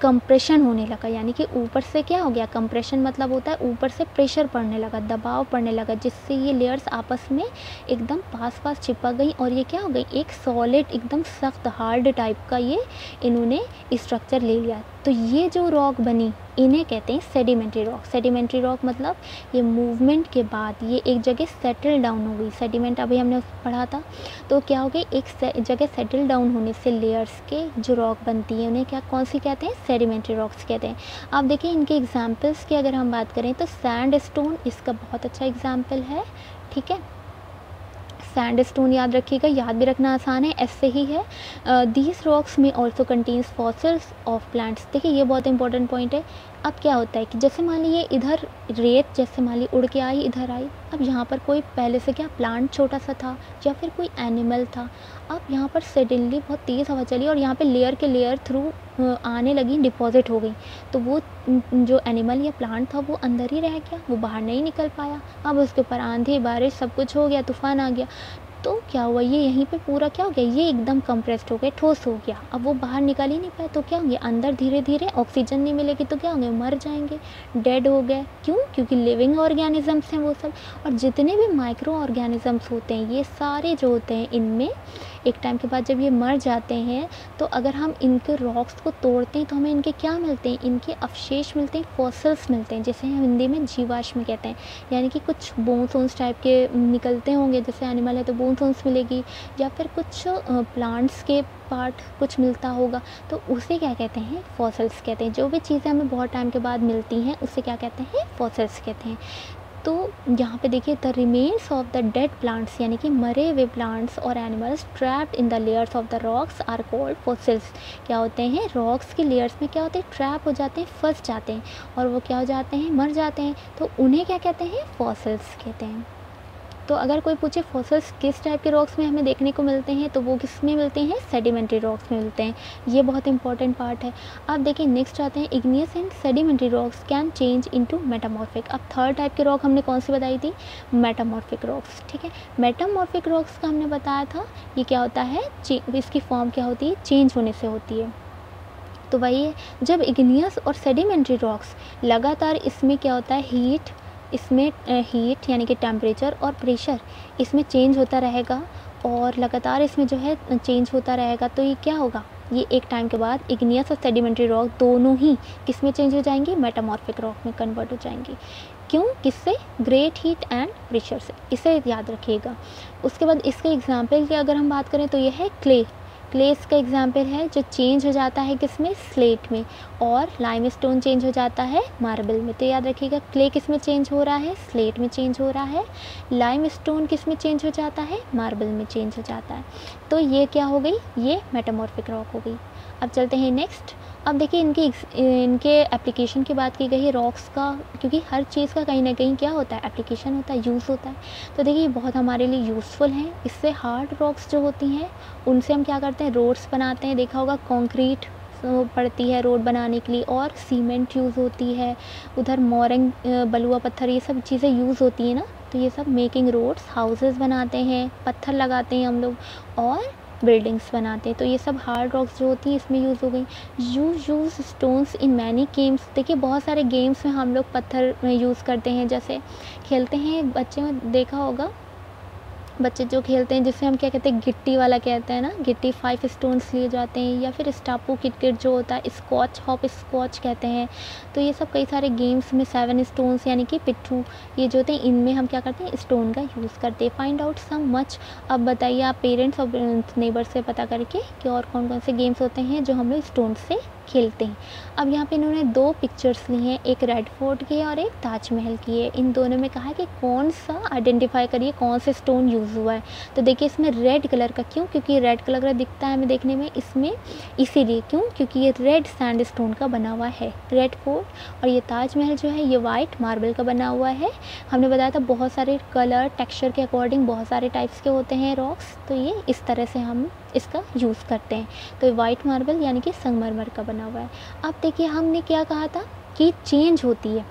कंप्रेशन होने लगा, यानी कि ऊपर से क्या हो गया, कंप्रेशन मतलब होता है ऊपर से प्रेशर पड़ने लगा, दबाव पड़ने लगा, जिससे ये लेयर्स आपस में एकदम पास चिपक गई और ये क्या हो गई, एक सॉलिड एकदम सख्त हार्ड टाइप का ये इन्होंने स्ट्रक्चर ले लिया। तो ये जो रॉक बनी इन्हें कहते हैं सेडिमेंट्री रॉक। सेडिमेंट्री रॉक मतलब ये मूवमेंट के बाद ये एक जगह सेटल डाउन हो गई, सेडिमेंट अभी हमने पढ़ा था, तो क्या हो गई, एक जगह सेटल डाउन होने से लेयर्स के जो रॉक बनती है उन्हें क्या, कौन सी कहते हैं, सेडिमेंट्री रॉक्स कहते हैं। आप देखिए इनके एग्जाम्पल्स की अगर हम बात करें तो सैंड स्टोन इसका बहुत अच्छा एग्जाम्पल है, ठीक है। सैंडस्टोन याद रखिएगा, याद भी रखना आसान है, ऐसे ही है। दीज रॉक्स में also contains fossils of plants. देखिए ये बहुत इंपॉर्टेंट पॉइंट है। अब क्या होता है कि जैसे मान लीजिए इधर रेत जैसे मान ली उड़ के आई, इधर आई, अब यहाँ पर कोई पहले से क्या प्लांट छोटा सा था या फिर कोई एनिमल था, अब यहाँ पर सडनली बहुत तेज़ हवा चली और यहाँ पे लेयर के लेयर थ्रू आने लगी, डिपॉजिट हो गई, तो वो जो एनिमल या प्लांट था वो अंदर ही रह गया, वो बाहर नहीं निकल पाया। अब उसके ऊपर आंधी बारिश सब कुछ हो गया, तूफान आ गया, तो क्या हुआ, ये यहीं पे पूरा क्या हो गया, ये एकदम कंप्रेस्ड हो गया, ठोस हो गया, अब वो बाहर निकल ही नहीं पाए, तो क्या होंगे, अंदर धीरे धीरे ऑक्सीजन नहीं मिलेगी तो क्या होंगे, मर जाएंगे, डेड हो गए। क्यों, क्योंकि लिविंग ऑर्गेनिजम्स हैं वो सब, और जितने भी माइक्रो ऑर्गेनिजम्स होते हैं ये सारे जो होते हैं इनमें एक टाइम के बाद जब ये मर जाते हैं तो अगर हम इनके रॉक्स को तोड़ते हैं तो हमें इनके क्या मिलते हैं, इनके अवशेष मिलते हैं, फॉसिल्स मिलते हैं, जिसे हम हिंदी में जीवाश्म कहते हैं, यानी कि कुछ बोन्स वोन्स टाइप के निकलते होंगे, जैसे एनिमल है तो बोन्स वोन्स मिलेगी, या फिर कुछ प्लांट्स के पार्ट कुछ मिलता होगा, तो उसे क्या कहते हैं, फॉसिल्स कहते हैं। जो भी चीज़ें हमें बहुत टाइम के बाद मिलती हैं उसे क्या कहते हैं, फॉसिल्स कहते हैं। तो यहाँ पे देखिए the remains of the dead plants, यानी कि मरे हुए प्लांट्स और animals trapped in the layers of the rocks are called fossils. क्या होते हैं, रॉक्स की लेयर्स में क्या होते हैं, ट्रैप हो जाते हैं, फंस जाते हैं और वो क्या हो जाते हैं, मर जाते हैं, तो उन्हें क्या कहते हैं, फॉसिल्स कहते हैं। तो अगर कोई पूछे फॉसिल्स किस टाइप के रॉक्स में हमें देखने को मिलते हैं, तो वो किस में मिलते हैं, सेडिमेंट्री रॉक्स में मिलते हैं। ये बहुत इंपॉर्टेंट पार्ट है। अब देखिए नेक्स्ट आते हैं, igneous and sedimentary rocks can change into metamorphic. अब थर्ड टाइप के रॉक हमने कौन सी बताई थी, मेटामॉर्फिक रॉक्स, ठीक है। मेटामॉर्फिक रॉक्स का हमने बताया था ये क्या होता है, इसकी फॉर्म क्या होती है, चेंज होने से होती है। तो वही है, जब इग्नियस और सेडिमेंट्री रॉक्स लगातार इसमें क्या होता है, इसमें हीट यानी कि टेम्परेचर और प्रेशर इसमें चेंज होता रहेगा और लगातार इसमें जो है चेंज होता रहेगा, तो ये क्या होगा, ये एक टाइम के बाद इग्नियस और सेडिमेंट्री रॉक दोनों ही किस में चेंज हो जाएंगी, मेटामॉर्फिक रॉक में कन्वर्ट हो जाएंगी। क्यों, किससे, ग्रेट हीट एंड प्रेशर से, इसे याद रखिएगा। उसके बाद इसके एग्जाम्पल की अगर हम बात करें तो यह है क्ले। क्ले इसका एग्जाम्पल है जो चेंज हो जाता है किसमें, स्लेट में, और लाइमस्टोन चेंज हो जाता है मार्बल में। तो याद रखिएगा क्ले किस में चेंज हो रहा है, स्लेट में चेंज हो रहा है। लाइमस्टोन किस में चेंज हो जाता है, मार्बल में चेंज हो जाता है। तो ये क्या हो गई, ये मेटामॉर्फिक रॉक हो गई। अब चलते हैं नेक्स्ट। अब देखिए इनके एप्लीकेशन की बात की गई है रॉक्स का, क्योंकि हर चीज़ का कहीं ना कहीं क्या होता है, एप्लीकेशन होता है, यूज़ होता है। तो देखिए ये बहुत हमारे लिए यूज़फुल हैं। इससे हार्ड रॉक्स जो होती हैं उनसे हम क्या करते हैं, रोड्स बनाते हैं। देखा होगा कंक्रीट पड़ती है रोड बनाने के लिए, और सीमेंट यूज़ होती है, उधर मोरंग बलुआ पत्थर, ये सब चीज़ें यूज़ होती हैं ना। तो ये सब मेकिंग रोड्स, हाउसेस बनाते हैं, पत्थर लगाते हैं हम लोग, और बिल्डिंग्स बनाते हैं। तो ये सब हार्ड रॉक्स जो होती हैं इसमें यूज़ हो गई। Use stones in many games. देखिए बहुत सारे गेम्स में हम लोग पत्थर यूज़ करते हैं, जैसे खेलते हैं बच्चे में देखा होगा, बच्चे जो खेलते हैं जिससे हम क्या कहते हैं, गिट्टी वाला कहते हैं ना, गिट्टी 5 स्टोन्स लिए जाते हैं, या फिर स्टापू क्रिकेट जो होता है, स्कॉच हॉप स्कॉच कहते हैं। तो ये सब कई सारे गेम्स में 7 स्टोन्स यानी कि पिट्ठू ये जो होते हैं इनमें हम क्या करते हैं, स्टोन का यूज़ करते हैं। Find out some much. अब बताइए आप पेरेंट्स और नेबर से पता करके कि और कौन कौन से गेम्स होते हैं जो हम लोग स्टोन से खेलते हैं। अब यहाँ पे इन्होंने 2 पिक्चर्स ली हैं, एक रेड फोर्ट की है और एक ताजमहल की है। इन दोनों में कहा है कि कौन सा आइडेंटिफाई करिए कौन से स्टोन यूज़ हुआ है। तो देखिए इसमें रेड कलर का, क्यों, क्योंकि रेड कलर का दिखता है हमें देखने में इसमें, इसीलिए क्यों, क्योंकि ये रेड सैंड स्टोन का बना हुआ है रेड फोर्ट। और ये ताजमहल जो है ये वाइट मार्बल का बना हुआ है। हमने बताया था बहुत सारे कलर टेक्सचर के अकॉर्डिंग बहुत सारे टाइप्स के होते हैं रॉक्स, तो ये इस तरह से हम इसका यूज़ करते हैं। तो वाइट मार्बल यानी कि संगमरमर का बना हुआ है। अब देखिए हमने क्या कहा था कि चेंज होती है,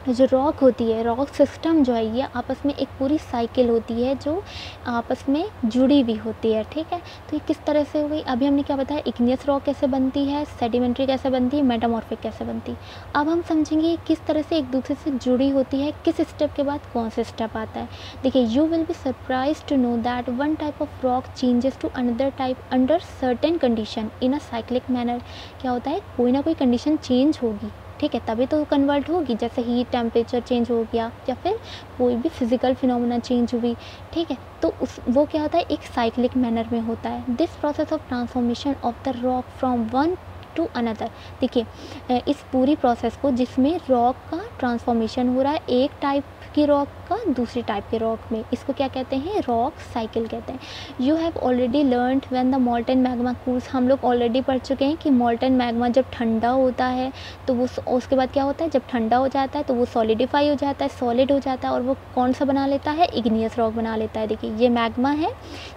जो रॉक होती है, रॉक सिस्टम जो है ये आपस में एक पूरी साइकिल होती है जो आपस में जुड़ी हुई होती है, ठीक है। तो ये किस तरह से हुई, अभी हमने क्या बताया, इग्नियस रॉक कैसे बनती है, सेडिमेंट्री कैसे बनती है, मेटामॉर्फिक कैसे बनती है। अब हम समझेंगे किस तरह से एक दूसरे से जुड़ी होती है, किस स्टेप के बाद कौन सा स्टेप आता है। देखिए you will be surprise to know that one type of rock changes to another type under certain condition in a cyclic manner. क्या होता है, कोई ना कोई कंडीशन चेंज होगी, ठीक है, तभी तो कन्वर्ट होगी, जैसे हीट टेम्परेचर चेंज हो गया या फिर कोई भी फिजिकल फिनोमेना चेंज हुई, ठीक है। तो वो क्या होता है, एक साइक्लिक मैनर में होता है। This process of transformation of the rock from one two another. देखिए इस पूरी प्रोसेस को जिसमें रॉक का ट्रांसफॉर्मेशन हो रहा है एक टाइप की रॉक का दूसरी टाइप के रॉक में, इसको क्या कहते हैं, रॉक साइकिल कहते हैं। You have already learned when the मॉल्टन magma cools. हम लोग ऑलरेडी पढ़ चुके हैं कि मॉल्टन मैग्मा जब ठंडा होता है तो वो उसके बाद क्या होता है, जब ठंडा हो जाता है तो वो सॉलिडिफाई हो जाता है, सॉलिड हो जाता है, और वो कौन सा बना लेता है, इग्नियस रॉक बना लेता है। देखिए ये मैग्मा है,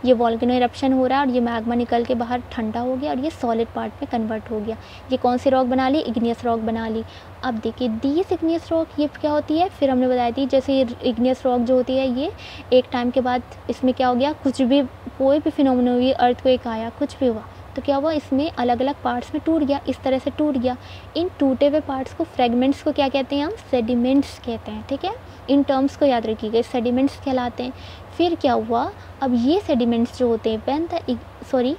ये वॉल्केनो इरप्शन हो रहा है और ये मैग्मा निकल के बाहर ठंडा हो गया और ये सॉलिड पार्ट में कन्वर्ट हो गया। ये कौन सी रॉक बना ली, इग्नियस रॉक बना ली। अब देखिए दीज इग्नियस रॉक ये क्या होती है, फिर हमने बताई थी जैसे ये इग्नियस रॉक जो होती है ये एक टाइम के बाद इसमें क्या हो गया, कुछ भी कोई भी फिनोमेना हुई, अर्थक्वेक आया, कुछ भी हुआ तो क्या हुआ, इसमें अलग अलग पार्ट्स में टूट गया, इस तरह से टूट गया। इन टूटे हुए पार्ट्स को, फ्रेगमेंट्स को क्या कहते हैं, हम सेडिमेंट्स कहते हैं, ठीक है। इन टर्म्स को याद रखिएगा, सेडिमेंट्स कहलाते हैं। फिर क्या हुआ, अब ये सेडिमेंट्स जो होते हैं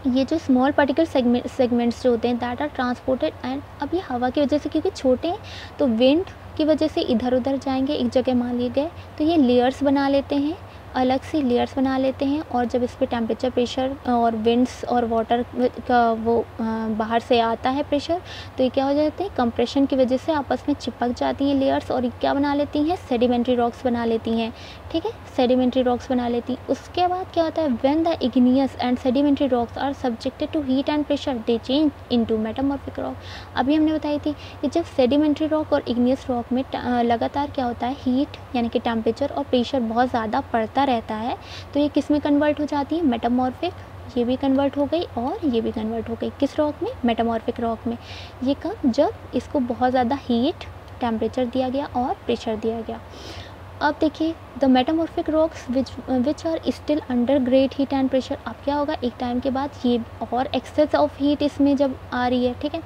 ये जो स्मॉल पार्टिकल सेगमेंट्स जो होते हैं दैट आर ट्रांसपोर्टेड, एंड अब ये हवा की वजह से क्योंकि छोटे हैं तो विंड की वजह से इधर उधर जाएंगे, एक जगह मान लिए गए तो ये लेयर्स बना लेते हैं, अलग से लेयर्स बना लेते हैं। और जब इस पर टेम्परेचर, प्रेशर और विंड्स और वाटर का वो बाहर से आता है प्रेशर, तो ये क्या हो जाते हैं, कंप्रेशन की वजह से आपस में चिपक जाती हैं लेयर्स और ये क्या बना लेती हैं, सेडिमेंट्री रॉक्स बना लेती हैं, ठीक है, सेडिमेंट्री रॉक्स बना लेती। उसके बाद क्या होता है, when the igneous and sedimentary rocks are subjected to heat and pressure they change into metamorphic rock. अभी हमने बताई थी कि जब सेडिमेंट्री रॉक और इग्नियस रॉक में लगातार क्या होता है, हीट यानी कि टेम्परेचर और प्रेशर बहुत ज़्यादा पड़ता रहता है, तो ये किस में कन्वर्ट हो जाती है, मेटामॉर्फिक। ये भी कन्वर्ट हो गई और ये भी कन्वर्ट हो गई, किस रॉक में, मेटामॉर्फिक रॉक में। ये कब, जब इसको बहुत ज़्यादा हीट टेम्परेचर दिया गया और प्रेशर दिया गया। अब देखिए the metamorphic rocks which are still under great heat and pressure. अब क्या होगा, एक टाइम के बाद ये और एक्सेस ऑफ हीट इसमें जब आ रही है, ठीक है,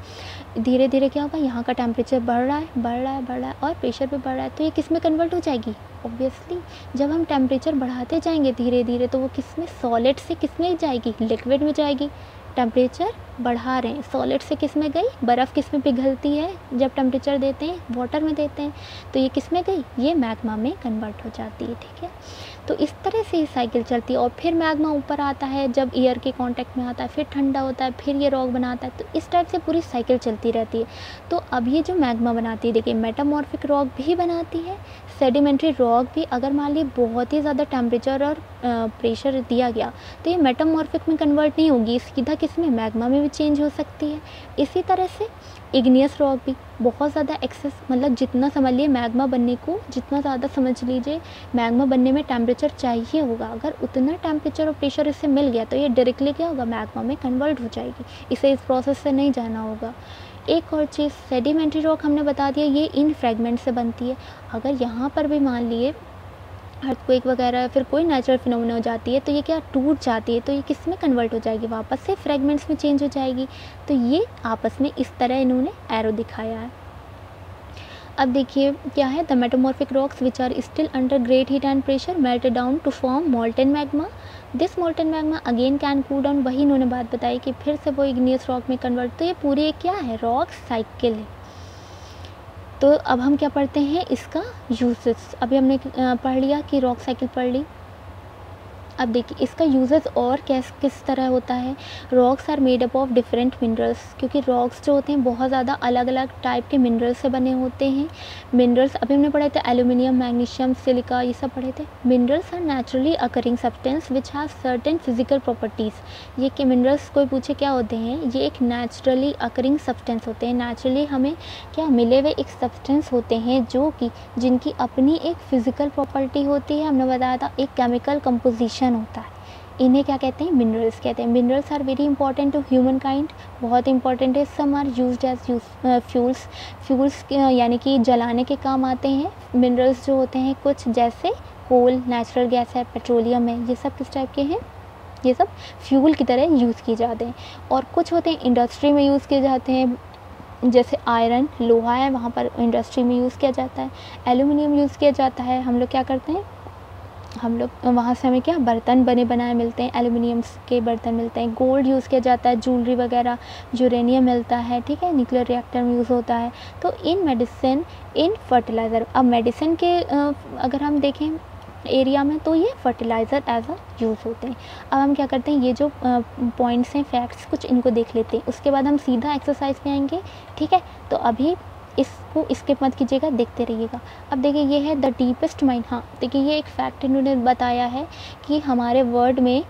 धीरे धीरे क्या होगा, यहाँ का टेम्परेचर बढ़ रहा है और प्रेशर भी बढ़ रहा है, तो ये किस में कन्वर्ट हो जाएगी, ऑब्वियसली जब हम टेम्परेचर बढ़ाते जाएंगे धीरे धीरे तो वो किस में, सॉलिड से किस में जाएगी, लिक्विड में जाएगी, टेम्परेचर बढ़ा रहे हैं। सॉलिड से किस में गई, बर्फ़ किस में पिघलती है जब टेम्परेचर देते हैं, वाटर में देते हैं, तो ये किस में गई, ये मैग्मा में कन्वर्ट हो जाती है। ठीक है, तो इस तरह से ये साइकिल चलती है। और फिर मैग्मा ऊपर आता है जब एयर के कांटेक्ट में आता है, फिर ठंडा होता है, फिर ये रॉक बनाता है। तो इस टाइप से पूरी साइकिल चलती रहती है। तो अब ये जो मैग्मा बनाती है, देखिए मेटामॉर्फिक रॉक भी बनाती है, सेडिमेंट्री रॉक भी। अगर मान ली बहुत ही ज़्यादा टेम्परेचर और प्रेशर दिया गया तो ये मेटामॉर्फिक में कन्वर्ट नहीं होगी, सीधा किस में, मैग्मा में भी चेंज हो सकती है। इसी तरह से इग्नियस रॉक भी बहुत ज़्यादा एक्सेस, मतलब जितना समझ लिए मैग्मा बनने को, जितना ज़्यादा समझ लीजिए मैग्मा बनने में टेम्परेचर चाहिए होगा, अगर उतना टेम्परेचर और प्रेशर इससे मिल गया तो ये डायरेक्टली क्या होगा, मैग्मा में कन्वर्ट हो जाएगी। इसे इस प्रोसेस से नहीं जाना होगा। एक और चीज़, सेडिमेंट्री रॉक हमने बता दिया ये इन फ्रेगमेंट से बनती है। अगर यहाँ पर भी मान लिए अर्थक्वेक वगैरह या फिर कोई नेचुरल फिनोमेना हो जाती है तो ये क्या टूट जाती है, तो ये किस में कन्वर्ट हो जाएगी, वापस से फ्रेगमेंट्स में चेंज हो जाएगी। तो ये आपस में इस तरह इन्होंने एरो दिखाया है। अब देखिए क्या है, the metamorphic rocks which are still under great heat and pressure melt down to form molten magma. This molten magma again can cool down. वही इन्होंने बात बताई कि फिर से वो इग्नियस रॉक में कन्वर्ट। तो ये पूरी एक क्या है, रॉक साइकिल है। तो अब हम क्या पढ़ते हैं, इसका यूजेस। अभी हमने पढ़ लिया कि रॉक साइकिल पढ़ ली। अब देखिए इसका यूजेस और किस तरह होता है। Rocks are made up of different minerals, क्योंकि रॉक्स जो होते हैं बहुत ज़्यादा अलग अलग टाइप के मिनरल्स से बने होते हैं। मिनरल्स अभी हमने पढ़े थे एल्यूमिनियम, मैग्नीशियम, सिलिका, ये सब पढ़े थे। Minerals are naturally occurring substance which have certain physical properties. ये कि मिनरल्स कोई पूछे क्या होते हैं, ये एक नेचुरली अकरिंग सब्सटेंस होते हैं। नेचुरली हमें क्या मिले हुए एक सब्सटेंस होते हैं जो कि जिनकी अपनी एक फिजिकल प्रॉपर्टी होती है। हमने बताया था एक केमिकल कंपोजिशन होता है। इन्हें क्या कहते हैं, मिनरल्स कहते हैं। Minerals are very important to human kind, बहुत इंपॉर्टेंट है। Some are used as fuels यानी कि जलाने के काम आते हैं। मिनरल्स जो होते हैं कुछ, जैसे कोल, नेचुरल गैस है, पेट्रोलियम है, ये सब किस टाइप के हैं, ये सब फ्यूल की तरह यूज़ किए जाते हैं। और कुछ होते हैं इंडस्ट्री में यूज़ किए जाते हैं, जैसे आयरन, लोहा है, वहाँ पर इंडस्ट्री में यूज़ किया जाता है। एल्यूमिनियम यूज़ किया जाता है। हम लोग क्या करते हैं, हम लोग वहाँ से हमें क्या बर्तन बने बनाए मिलते हैं, एल्यूमिनियम के बर्तन मिलते हैं। गोल्ड यूज़ किया जाता है, ज्वेलरी वगैरह, यूरेनियम मिलता है। ठीक है, न्यूक्लियर रिएक्टर में यूज़ होता है। तो इन मेडिसिन, इन फर्टिलाइज़र, अब मेडिसिन के अगर हम देखें एरिया में तो ये फर्टिलाइज़र एज अ यूज़ होते हैं। अब हम क्या करते हैं, ये जो पॉइंट्स हैं, फैक्ट्स कुछ, इनको देख लेते हैं, उसके बाद हम सीधा एक्सरसाइज में आएंगे। ठीक है, तो अभी इसको स्किप मत कीजिएगा, देखते रहिएगा। अब देखिए ये है द डीपेस्ट माइन। हाँ देखिए ये एक फैक्ट इन्होंने बताया है कि हमारे वर्ल्ड में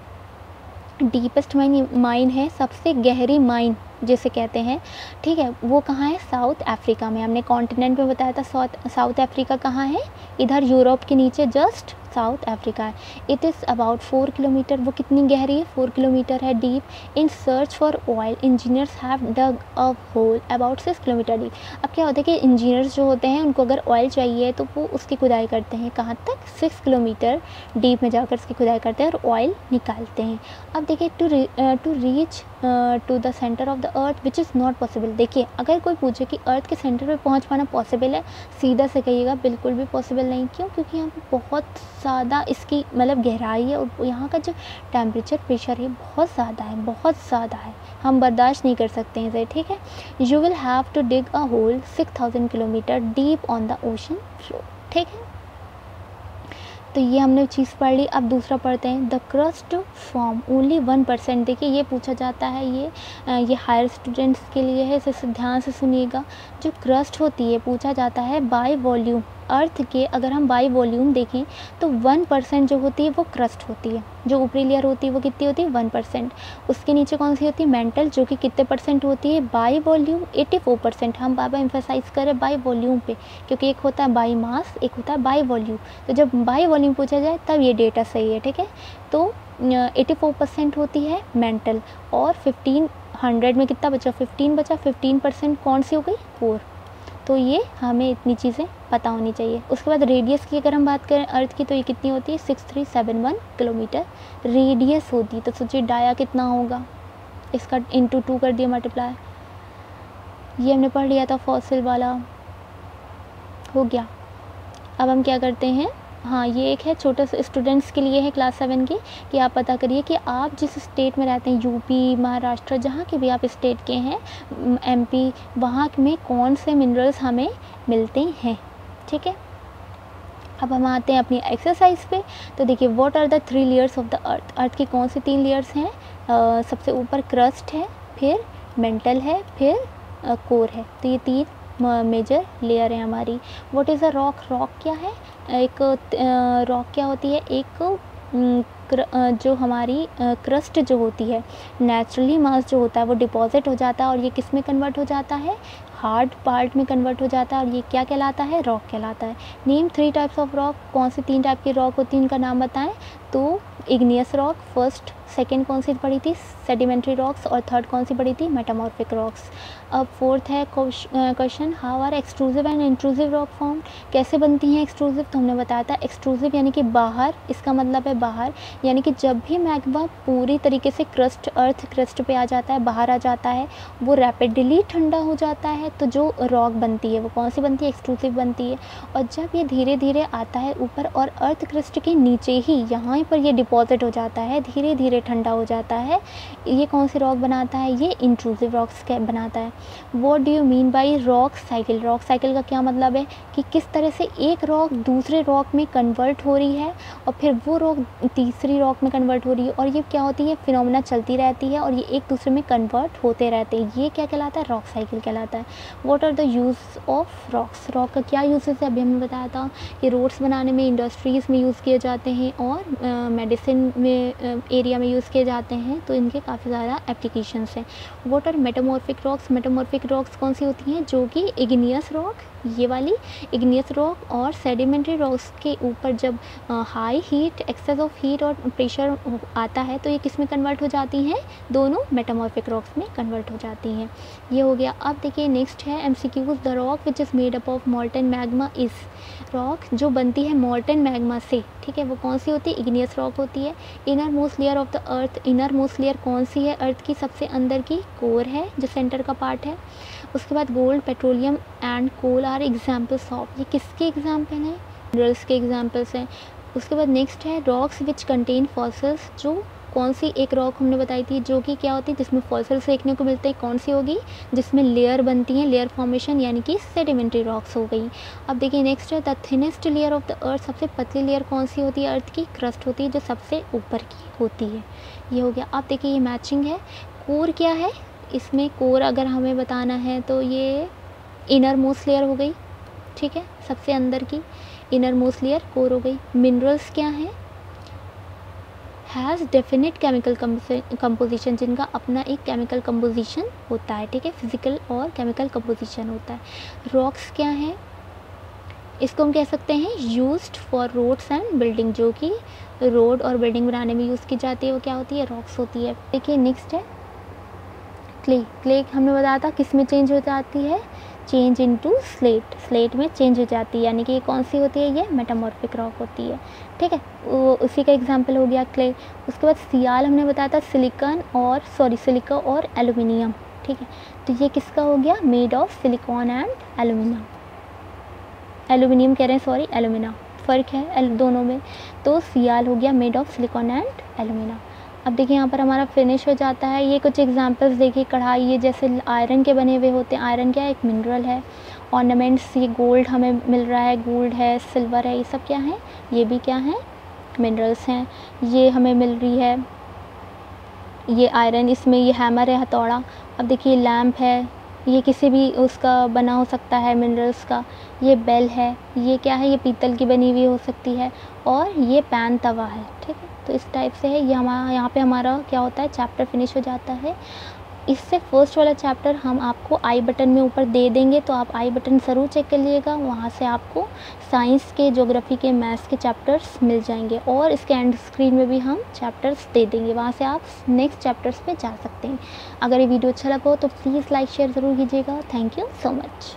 डीपेस्ट माइन है, सबसे गहरी माइन जिसे कहते हैं। ठीक है, वो कहाँ है, साउथ अफ्रीका में। हमने कॉन्टिनेंट में बताया था साउथ अफ्रीका कहाँ है, इधर यूरोप के नीचे जस्ट साउथ अफ्रीका है। It is about 4 kilometre. वो कितनी गहरी है, 4 किलोमीटर है deep. In search for oil engineers have dug a hole about 6 kilometre deep. अब क्या होता है कि इंजीनियर्स जो होते हैं उनको अगर ऑयल चाहिए तो वो उसकी खुदाई करते हैं, कहाँ तक, 6 किलोमीटर डीप में जाकर उसकी खुदाई करते हैं और ऑयल निकालते हैं। अब देखिए to reach to the centre of the earth which is not possible. देखिए अगर कोई पूछे कि अर्थ के सेंटर पे पहुंच पाना पॉसिबल है, सीधा से कहिएगा बिल्कुल भी पॉसिबल नहीं। क्यों, क्योंकि यहाँ पे बहुत ज़्यादा इसकी मतलब गहराई है और यहाँ का जो टेम्परेचर प्रेशर है बहुत ज़्यादा है, बहुत ज़्यादा है, हम बर्दाश्त नहीं कर सकते हैं इसे। ठीक है, you will have to dig a hole 6000 kilometre deep on the ocean floor. ठीक है, तो ये हमने चीज़ पढ़ ली। अब दूसरा पढ़ते हैं, द क्रस्ट फॉर्म ओनली 1%। देखिए ये पूछा जाता है, ये हायर स्टूडेंट्स के लिए है, इसे ध्यान से सुनिएगा। जो क्रस्ट होती है पूछा जाता है बाय वॉल्यूम, अर्थ के अगर हम बाय वॉल्यूम देखें तो 1% जो होती है वो क्रस्ट होती है। जो ऊपरी लेयर होती है वो कितनी होती है, 1%। उसके नीचे कौन सी होती है, मेंटल, जो कि कितने परसेंट होती है, बाय वॉल्यूम 84%। हम बाबा एम्फेसाइज करें बाय वॉल्यूम पे, क्योंकि एक होता है बाय मास, एक होता है बाय वॉल्यूम। तो जब बाय वॉल्यूम पूछा जाए तब ये डेटा सही है। ठीक है, तो 84% होती है मेंटल, और 1500 में कितना बचा, 15 बचा। 15% कौन सी हो गई, 4। तो ये हमें इतनी चीज़ें पता होनी चाहिए। उसके बाद रेडियस की अगर हम बात करें अर्थ की, तो ये कितनी होती है, 6371 किलोमीटर रेडियस होती है। तो सोचिए डाया कितना होगा, इसका इंटू 2 कर दिया मल्टीप्लाई। ये हमने पढ़ लिया था, फॉसिल वाला हो गया। अब हम क्या करते हैं, हाँ, ये एक है छोटे से स्टूडेंट्स के लिए है क्लास 7 की, कि आप पता करिए कि आप जिस स्टेट में रहते हैं, यूपी, महाराष्ट्र, जहाँ के भी आप स्टेट के हैं, एमपी, वहाँ में कौन से मिनरल्स हमें मिलते हैं। ठीक है, अब हम आते हैं अपनी एक्सरसाइज पे। तो देखिए, what are the 3 layers of the earth. Earth की कौन सी 3 लेयर्स हैं? सबसे ऊपर क्रस्ट है, फिर मेंटल है, फिर कोर है। तो ये 3 मेजर लेयर है हमारी। What is a rock. Rock क्या है? एक रॉक क्या होती है? एक जो हमारी क्रस्ट जो होती है, नेचुरली मास जो होता है वो डिपॉजिट हो जाता है, और ये किस में कन्वर्ट हो जाता है? हार्ड पार्ट में कन्वर्ट हो जाता है, और ये क्या कहलाता है? रॉक कहलाता है। Name 3 types of rock. कौन सी 3 टाइप की रॉक होती है, उनका नाम बताएं। तो इग्नियस रॉक फर्स्ट, सेकंड कौन सी पढ़ी थी? सेडिमेंट्री रॉक्स, और थर्ड कौन सी पढ़ी थी? Metamorphic rocks. अब फोर्थ है question, how are extrusive and intrusive rock form. कैसे बनती हैं एक्सट्रूसिव? तो हमने बताया था एक्सट्रूसिव यानी कि बाहर, इसका मतलब है बाहर, यानी कि जब भी मैग्मा पूरी तरीके से क्रस्ट, अर्थ क्रस्ट पे आ जाता है, बाहर आ जाता है, वो रैपिडली ठंडा हो जाता है, तो जो रॉक बनती है वो कौन सी बनती है? एक्सट्रूसिव बनती है। और जब ये धीरे धीरे आता है ऊपर और अर्थ क्रस्ट के नीचे ही यहाँ पर ये डिपॉजिट हो जाता है, धीरे धीरे ठंडा हो जाता है, ये कौन सी रॉक बनाता है? ये इंट्रूसिव रॉक्स बनाता है। What do you mean by rock cycle. Rock cycle का क्या मतलब है कि किस तरह से एक रॉक दूसरे रॉक में कन्वर्ट हो रही है, और फिर वो रॉक तीसरी रॉक में कन्वर्ट हो रही है, और ये क्या होती है? फिनोमेना चलती रहती है, और ये एक दूसरे में कन्वर्ट होते रहते हैं। ये क्या कहलाता है? रॉक साइकिल कहलाता है। What are the use of rocks. Rock का क्या यूजेस है? अभी हमने बताया था कि रोड्स बनाने में, इंडस्ट्रीज़ में यूज़ किए जाते हैं, और मेडिसिन में एरिया में यूज़ किए जाते हैं, तो इनके काफ़ी ज़्यादा एप्लीकेशंस हैं। What are metamorphic rocks. Metamorphic rocks कौन सी होती हैं? जो कि इग्नियस रॉक, ये वाली इग्नियस रॉक, और सेडिमेंट्री रॉक्स के ऊपर जब high heat, excess of heat और प्रेशर आता है, तो ये किस में कन्वर्ट हो जाती हैं? दोनों मेटामॉर्फिक रॉक्स में कन्वर्ट हो जाती हैं। ये हो गया। अब देखिए नेक्स्ट है MCQs। The rock which is made up of मॉल्टन magma is. Rock जो बनती है मॉल्टन मैग्मा से, ठीक है, वो कौन सी होती है? इग्नियस रॉक होती है। Inner most layer of the earth. Inner most layer कौन सी है अर्थ की? सबसे अंदर की कोर है, जो सेंटर का पार्ट है। उसके बाद gold, petroleum and coal are examples of. ये किसके एग्जाम्पल हैं? मिनरल्स के एग्जाम्पल्स हैं। उसके बाद नेक्स्ट है रॉक्स विच कंटेन फॉसिल्स। जो कौन सी एक रॉक हमने बताई थी जो कि क्या होती है? जिसमें फॉसिल्स देखने को मिलते हैं, कौन सी होगी? जिसमें लेयर बनती हैं, लेयर फॉर्मेशन, यानी कि सेडिमेंट्री रॉक्स हो गई। अब देखिए नेक्स्ट है the thinnest layer of the अर्थ। सबसे पतली लेयर कौन सी होती है अर्थ की? क्रस्ट होती है, जो सबसे ऊपर की होती है। ये हो गया। अब देखिए ये मैचिंग है। कोर क्या है? इसमें कोर अगर हमें बताना है तो ये इनर मोस्ट लेयर हो गई, ठीक है, सबसे अंदर की इनर मोस्ट लेयर कोर हो गई। मिनरल्स क्या हैं? हैज़ डेफिनेट केमिकल कंपोजिशन, जिनका अपना एक केमिकल कंपोजिशन होता है, ठीक है, फिजिकल और केमिकल कंपोजिशन होता है। रॉक्स क्या है? इसको हम कह सकते हैं used for roads and building, जो कि रोड और बिल्डिंग बनाने में यूज़ की जाती है, वो क्या होती है? रॉक्स होती है। देखिए नेक्स्ट है क्ले। क्ले हमने बताया था किस में चेंज हो जाती है? Change into slate. स्लेट में चेंज हो जाती है, यानी कि ये कौन सी होती है? ये मेटामॉर्फिक रॉक होती है, ठीक है, उसी का एग्जांपल हो गया क्ले। उसके बाद सियाल हमने बताया था सिलिका और एल्यूमिनियम, ठीक है, तो ये किसका हो गया? Made of silicon and aluminium. Aluminium कह रहे हैं, सॉरी, एल्यूमिना, फ़र्क है दोनों में। तो सियाल हो गया made of silicon and alumina. अब देखिए यहाँ पर हमारा फिनिश हो जाता है। ये कुछ एग्जांपल्स देखिए, कढ़ाई ये जैसे आयरन के बने हुए होते हैं। आयरन क्या है? एक मिनरल है। ऑर्नामेंट्स, ये गोल्ड हमें मिल रहा है, गोल्ड है, सिल्वर है, ये सब क्या है? ये भी क्या है? मिनरल्स हैं। ये हमें मिल रही है ये आयरन, इसमें ये हैमर है, हथौड़ा। अब देखिए लैम्प है, ये किसी भी उसका बना हो सकता है मिनरल्स का। ये बेल है, ये क्या है? ये पीतल की बनी हुई हो सकती है। और ये पैन तवा है, ठीक है, तो इस टाइप से है। ये हमारा यहाँ पे हमारा क्या होता है? चैप्टर फिनिश हो जाता है। इससे फर्स्ट वाला चैप्टर हम आपको आई बटन में ऊपर दे देंगे, तो आप आई बटन ज़रूर चेक कर लीजिएगा, वहाँ से आपको साइंस के, ज्योग्राफी के, मैथ्स के चैप्टर्स मिल जाएंगे, और इसके एंड स्क्रीन में भी हम चैप्टर्स दे देंगे, वहाँ से आप नेक्स्ट चैप्टर्स पे जा सकते हैं। अगर ये वीडियो अच्छा लगा हो तो प्लीज़ लाइक शेयर ज़रूर कीजिएगा। Thank you so much.